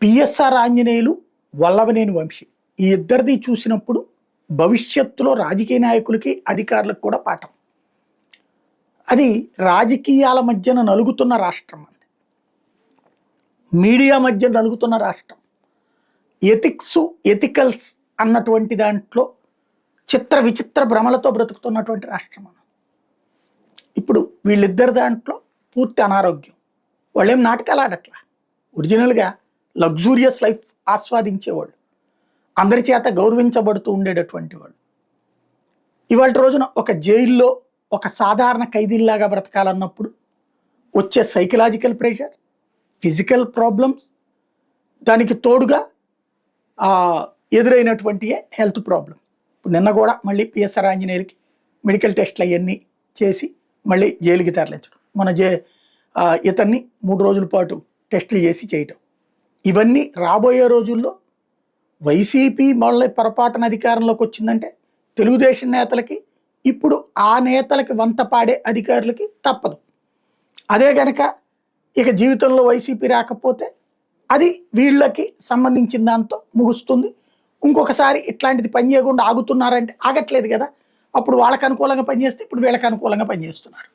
PSR Anjaneyulu, Vallabhaneni Vamsi ఈ ఇద్దరిది చూసినప్పుడు భవిష్యత్తులో రాజకీయ నాయకులకి అధికారులకు కూడా పాఠం. అది రాజకీయాల మధ్యన నలుగుతున్న రాష్ట్రం, అండి మీడియా మధ్య నలుగుతున్న రాష్ట్రం, ఎథిక్స్ ఎథికల్స్ అన్నటువంటి దాంట్లో చిత్ర విచిత్ర భ్రమలతో బ్రతుకుతున్నటువంటి రాష్ట్రం మనం. ఇప్పుడు వీళ్ళిద్దరి దాంట్లో పూర్తి అనారోగ్యం. వాళ్ళేం నాటకాలు ఆడట్లా, ఒరిజినల్గా లగ్జూరియస్ లైఫ్ ఆస్వాదించేవాళ్ళు, అందరి చేత గౌరవించబడుతూ ఉండేటటువంటి వాళ్ళు. ఇవాళ రోజున ఒక జైల్లో ఒక సాధారణ ఖైదీల్లాగా బ్రతకాలన్నప్పుడు వచ్చే సైకలాజికల్ ప్రెషర్, ఫిజికల్ ప్రాబ్లమ్స్, దానికి తోడుగా ఎదురైనటువంటి హెల్త్ ప్రాబ్లం. ఇప్పుడు నిన్న కూడా మళ్ళీ పిఎస్ఆర్ ఆంజనేయులకి మెడికల్ టెస్ట్లు అవన్నీ చేసి మళ్ళీ జైలుకి తరలించడం, మన ఇతన్ని 3 రోజుల పాటు టెస్టులు చేసి చేయటం, ఇవన్నీ రాబోయే రోజుల్లో వైసీపీ మళ్ళీ పొరపాటున అధికారంలోకి వచ్చిందంటే తెలుగుదేశం నేతలకి, ఇప్పుడు ఆ నేతలకి వంత పాడే అధికారులకి తప్పదు. అదే కనుక ఇక జీవితంలో వైసీపీ రాకపోతే అది వీళ్ళకి సంబంధించిన దాంతో ముగుస్తుంది. ఇంకొకసారి ఇట్లాంటిది పని చేయకుండా ఆగుతున్నారంటే ఆగట్లేదు కదా, అప్పుడు వాళ్ళకి అనుకూలంగా పనిచేస్తే ఇప్పుడు వీళ్ళకి అనుకూలంగా పనిచేస్తున్నారు.